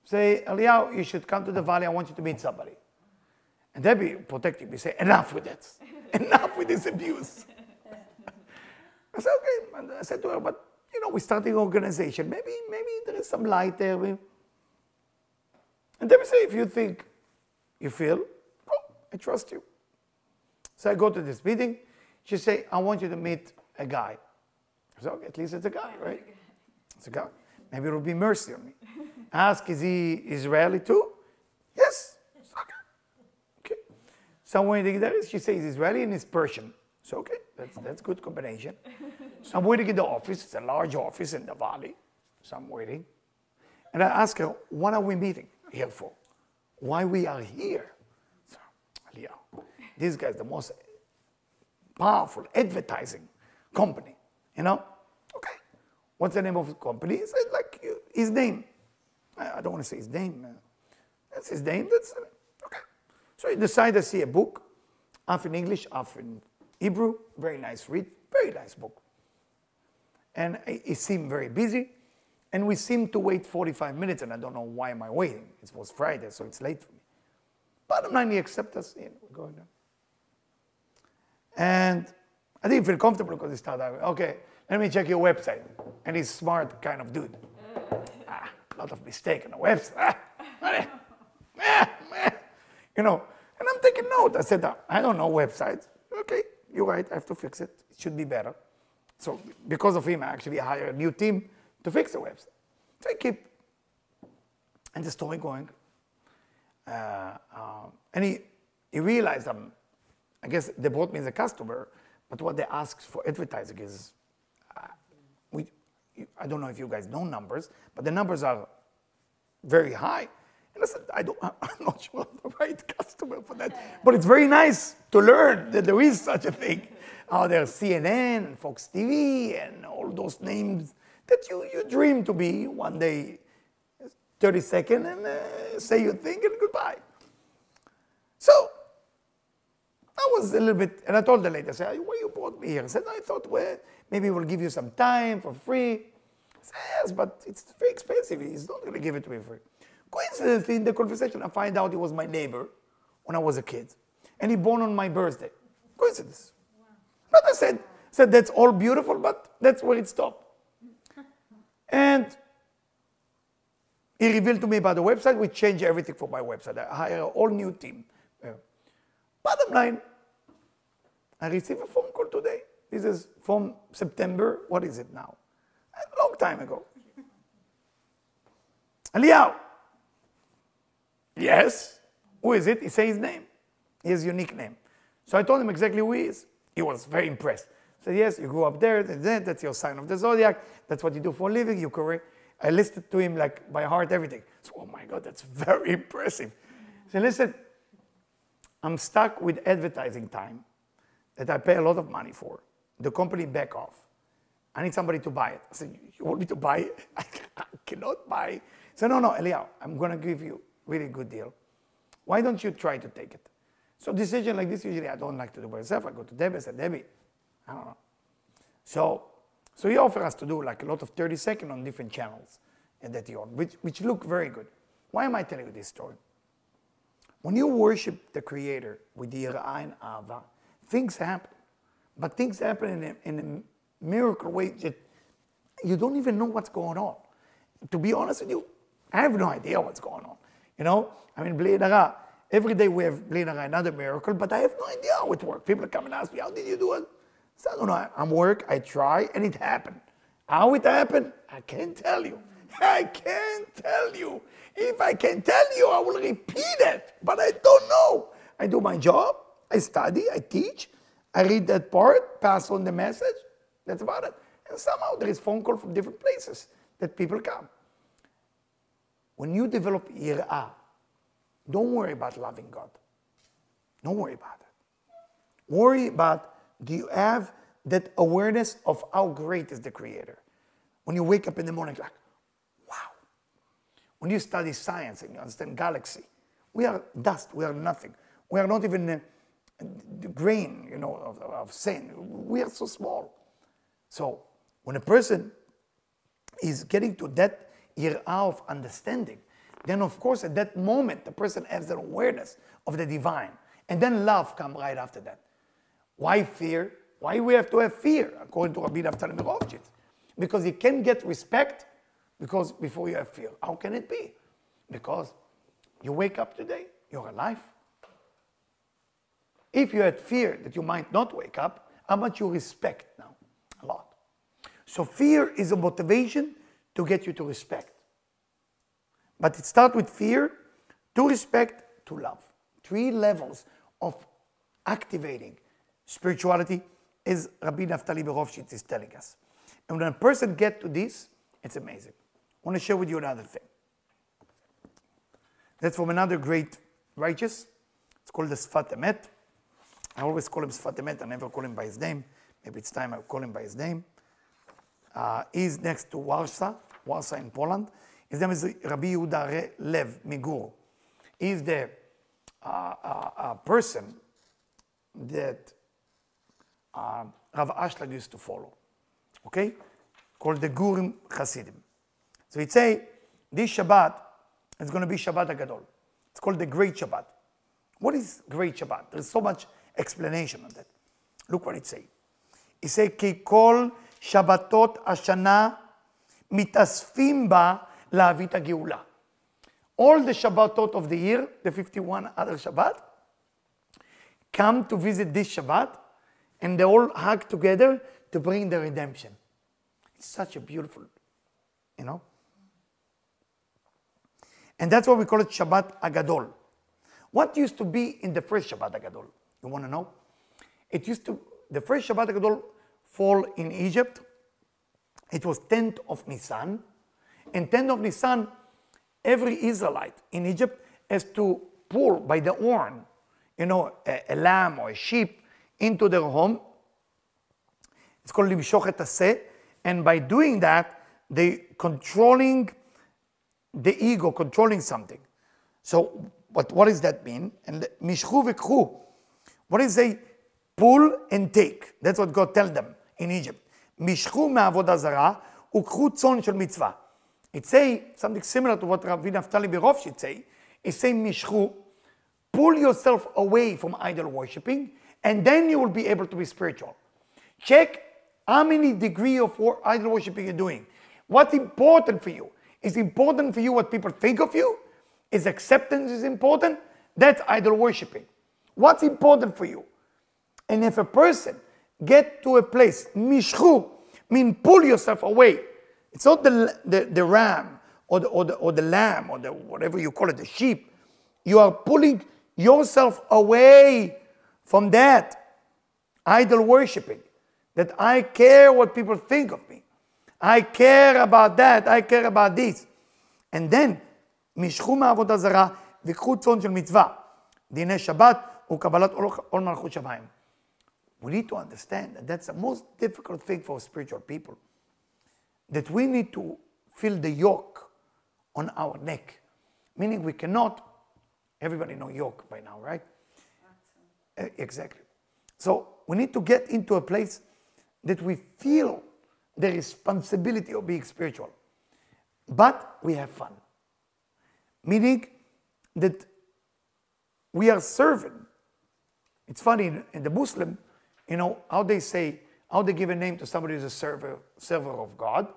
Say, Eliyahu, you should come to the valley. I want you to meet somebody. And Debbie protected me. Say, enough with that. Enough with this abuse. I said, okay. And I said to her, but, you know, we're starting an organization. Maybe there is some light there. And Debbie said, if you think you feel, oh, I trust you. So I go to this meeting. She say, I want you to meet a guy. I said, okay, at least it's a guy, right? It's a guy. Maybe it will be mercy on me. Ask, is he Israeli too? Yes. Okay. So I'm waiting there. She says he's Israeli and he's Persian. So okay, that's a good combination. So I'm waiting in the office. It's a large office in the valley. So I'm waiting. And I ask her, what are we meeting here for? Why we are here? So, Eliyahu, this guy is the most powerful advertising company, you know? Okay. What's the name of the company? He said, like, his name. I don't want to say his name. That's his name. That's okay. So he decided to see a book, half in English, half in Hebrew. Very nice read. Very nice book. And he seemed very busy. And we seemed to wait 45 minutes, and I don't know why am I waiting. It was Friday, so it's late for me. Bottom line, he accepted us. We're going there. And I didn't feel comfortable because he started, okay, let me check your website. And he's smart kind of dude. A lot of mistake on the website. You know, and I'm taking note. I said, I don't know websites. Okay, you're right, I have to fix it. It should be better. So because of him, I actually hired a new team to fix the website. So I keep, and the story going. And he realized, I guess they brought me as a customer, but what they ask for advertising is, I don't know if you guys know numbers, but the numbers are very high. And I said, I'm not sure I'm the right customer for that. But it's very nice to learn that there is such a thing. There's CNN and Fox TV and all those names that you dream to be one day, 30 seconds, and say your thing and goodbye. So I was a little bit, and I told the lady, I said, why you brought me here? I said, I thought, well, maybe we'll give you some time for free. I said, yes, but it's very expensive. He's not going to give it to me for free. Coincidentally, in the conversation, I find out he was my neighbor when I was a kid. And he born on my birthday. Coincidence. Wow. But I said, that's all beautiful, but that's where it stopped. And he revealed to me about the website. We changed everything for my website. I hired a whole new team. Bottom line, I received a phone call today. This is from September. What is it now? A long time ago. Eliyahu. Yes. Who is it? He said his name. He has a unique name. So I told him exactly who he is. He was very impressed. He said, yes, you grew up there. That's your sign of the zodiac. That's what you do for a living. You're correct. I listed to him like by heart everything. So, oh my God, that's very impressive. So listen, I'm stuck with advertising time that I pay a lot of money for. The company back off. I need somebody to buy it. I said, you want me to buy it? I cannot buy it. He said, no, Eliyahu, I'm going to give you a really good deal. Why don't you try to take it? So decision like this, usually I don't like to do by myself. I go to Debbie, I said, Debbie, I don't know. So he offered us to do like a lot of 30 seconds on different channels that he owned, which look very good. Why am I telling you this story? When you worship the Creator with Yirah and Ava, things happen. But things happen in a miracle way that you don't even know what's going on. To be honest with you, I have no idea what's going on. You know, I mean, Bli Nara, every day we have Bli Nara, another miracle, but I have no idea how it works. People come and ask me, how did you do it? So I don't know, I'm work, I try, and it happened. How it happened, I can't tell you. I can't tell you. If I can tell you, I will repeat it, but I don't know. I do my job, I study, I teach, I read that part, pass on the message, that's about it. And somehow there is phone call from different places that people come. When you develop Yirah, don't worry about loving God. Don't worry about it. Worry about, do you have that awareness of how great is the Creator? When you wake up in the morning, like, wow. When you study science and you understand galaxy, we are dust, we are nothing. We are not even the grain, of sand. We are so small. So when a person is getting to that Yirah of understanding, then of course at that moment the person has an awareness of the divine. And then love comes right after that. Why fear? Why we have to have fear, according to Rabbi Naftali Merovchitz? Because you can get respect because before you have fear. How can it be? Because you wake up today, you're alive. If you had fear that you might not wake up, how much you respect now? A lot. So fear is a motivation to get you to respect. But it starts with fear, to respect, to love. 3 levels of activating spirituality, as Rabbi Naftali Merovchitz is telling us. And when a person gets to this, it's amazing. I want to share with you another thing. That's from another great righteous. It's called the Sfat Emet. I always call him Sfat Emet. I never call him by his name. Maybe it's time I call him by his name. He's next to Warsaw in Poland. His name is Rabbi Yehuda Lev Migur. He's the person that Rav Ashlag used to follow. Okay? Called the Gurim Hasidim. So he'd say, this Shabbat is going to be Shabbat HaGadol. It's called the Great Shabbat. What is Great Shabbat? There's so much explanation on that. Look what it says. It says, Ki kol Shabbatot Ashana mitasfim ba la'avit ha'geula. All the Shabbatot of the year, the 51 other Shabbat, come to visit this Shabbat, and they all hug together to bring the redemption. It's such a beautiful, And that's why we call it Shabbat HaGadol. What used to be in the first Shabbat HaGadol? You want to know? The first Shabbat HaGadol fall in Egypt. It was 10th of Nisan. And 10th of Nisan, every Israelite in Egypt has to pull by the horn, a lamb or a sheep into their home. It's called Limshoch et Aseh. And by doing that, they controlling the ego, controlling something. So what does that mean? And Mishchu v'kchu. What is a pull and take? That's what God tells them in Egypt. Mishchu me'avodah zarah ukchu tzon shel mitzvah. It say something similar to what Rabbi Naftali Birov should say. It's saying Mishchu, pull yourself away from idol worshipping, and then you will be able to be spiritual. Check how many degree of idol worshipping you're doing. What's important for you? Is important for you what people think of you? Is acceptance is important? That's idol worshipping. What's important for you? And if a person get to a place, mishchu, mean pull yourself away. It's not the ram or the lamb or the whatever you call it, the sheep. You are pulling yourself away from that idol worshipping. That I care what people think of me. I care about that. I care about this. And then, mishchu ma'avodah zarah v'kchu tzon shel mitzvah. Dinei Shabbat u'kabalat ol malchut shamayim. We need to understand that that's the most difficult thing for spiritual people. That we need to feel the yoke on our neck. Meaning we cannot, everybody know yoke by now, right? Exactly. So we need to get into a place that we feel the responsibility of being spiritual. But we have fun. Meaning that we are serving. It's funny, in the Muslim, how they say, how they give a name to somebody who's a server of God.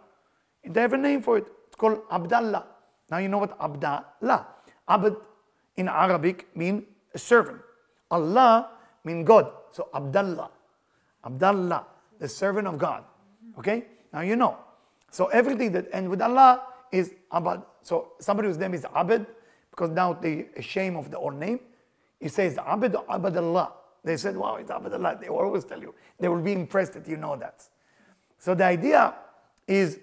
They have a name for it. It's called Abdallah. Now you know what Abdallah. Abd in Arabic means a servant. Allah means God. So Abdallah. Abdallah, the servant of God. Okay? Now you know. So everything that ends with Allah is Abad. So somebody whose name is Abd, because now they ashamed of the old name, he says Abd or Abdallah. They said, wow, it's Abdallah. They will always tell you. They will be impressed that you know that. So the idea is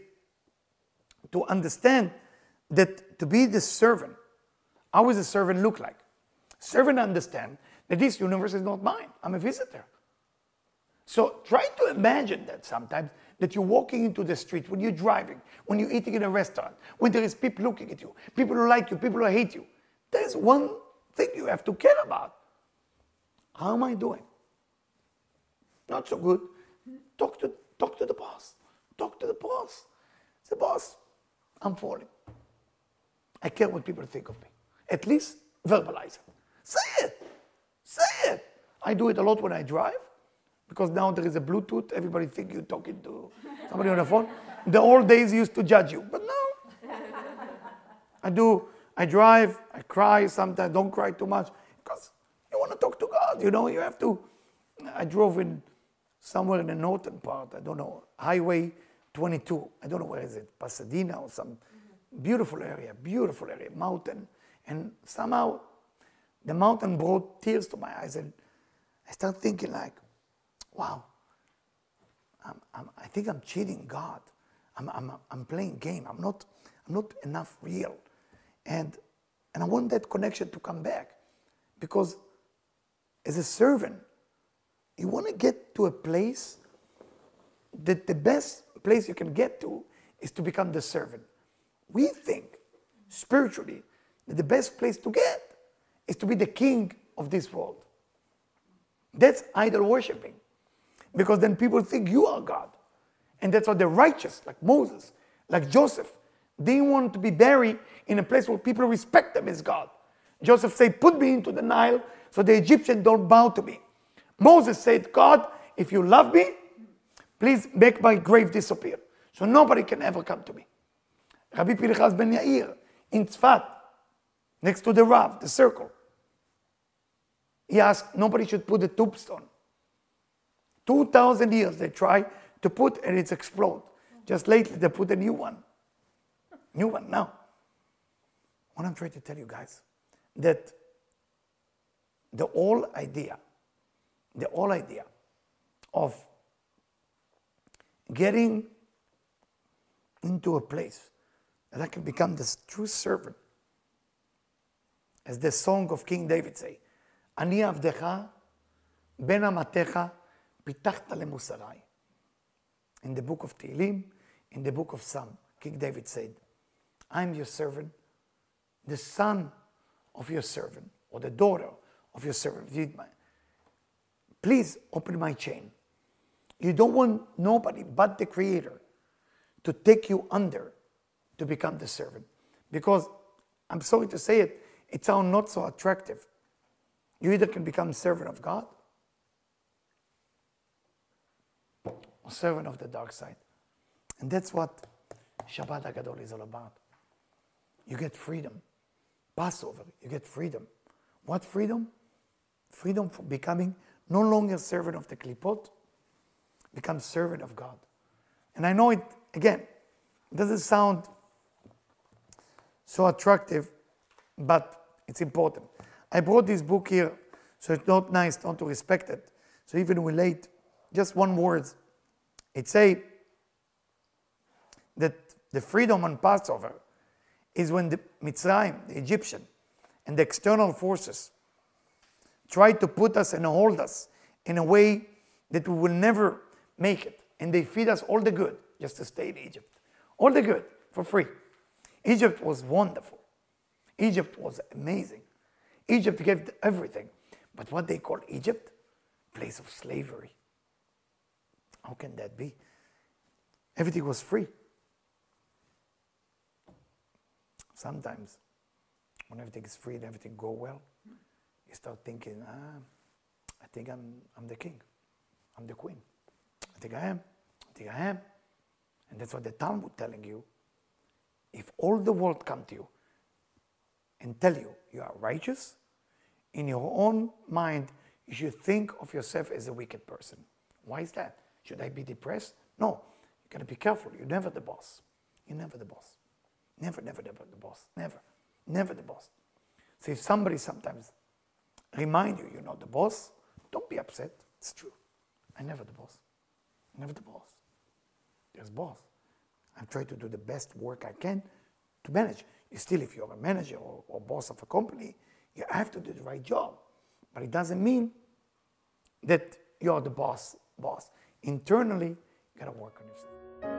to understand that to be the servant, how does a servant look like? Servant understand that this universe is not mine. I'm a visitor. So try to imagine that sometimes, that you're walking into the street, when you're driving, when you're eating in a restaurant, when there is people looking at you, people who like you, people who hate you. There's one thing you have to care about. How am I doing? Not so good. Talk to the boss. Talk to the boss. Say, boss, I'm falling. I care what people think of me. At least verbalize it. Say it. Say it. I do it a lot when I drive, because now there is a Bluetooth. Everybody thinks you're talking to somebody on the phone. The old days used to judge you, but now I drive, I cry sometimes, don't cry too much, because you want to talk to God, you have to. I drove in somewhere in the northern part, I don't know, Highway 22, I don't know where is it, Pasadena or some beautiful area, mountain. And somehow the mountain brought tears to my eyes, and I started thinking like, wow, I think I'm cheating God. I'm playing game. I'm not enough real. And I want that connection to come back, because as a servant, you want to get to a place that the best place you can get to is to become the servant. We think spiritually that the best place to get is to be the king of this world. That's idol worshipping, because then people think you are God. And that's why the righteous, like Moses, like Joseph, they want to be buried in a place where people respect them as God. Joseph said, put me into the Nile so the Egyptians don't bow to me. Moses said, God, if you love me, please make my grave disappear, so nobody can ever come to me. Rabbi Pinchas ben Yair in Tzfat, next to the Rav, the circle, he asked, nobody should put a tombstone. 2,000 years they try to put, and it's explode. Just lately they put a new one. New one now. What I'm trying to tell you guys, that the whole idea of getting into a place that I can become this true servant, as the song of King David say, Ani avdecha ben amatecha pitachta lemusarai. In the book of Tehillim, in the book of Psalm, King David said, I'm your servant, the son of your servant, or the daughter of your servant. Please open my chain. You don't want nobody but the Creator to take you under to become the servant. Because, I'm sorry to say it, it sounds not so attractive. You either can become servant of God or servant of the dark side. And that's what Shabbat HaGadol is all about. You get freedom. Passover, you get freedom. What freedom? Freedom for becoming no longer servant of the Klipot, become servant of God. And I know it, again, it doesn't sound so attractive, but it's important. I brought this book here, so it's not nice not to respect it. So even we're late, just one word. It say that the freedom on Passover is when the Mitzrayim, the Egyptian, and the external forces try to put us and hold us in a way that we will never make it. And they feed us all the good just to stay in Egypt. All the good for free. Egypt was wonderful. Egypt was amazing. Egypt gave everything. But what they call Egypt, place of slavery. How can that be? Everything was free. Sometimes, when everything is free and everything go well, you start thinking, I think I'm the king. I'm the queen. I think I am. And that's what the Talmud telling you. If all the world come to you and tell you you are righteous, in your own mind, you should think of yourself as a wicked person. Why is that? Should I be depressed? No. You got to be careful. You're never the boss. You're never the boss. Never the boss. Never the boss. So if somebody sometimes remind you you're not the boss, don't be upset. It's true. I'm never the boss. Never the boss. There's boss. I'm trying to do the best work I can to manage. Still, if you're a manager or boss of a company, you have to do the right job. But it doesn't mean that you're the boss. Internally, you got to work on yourself.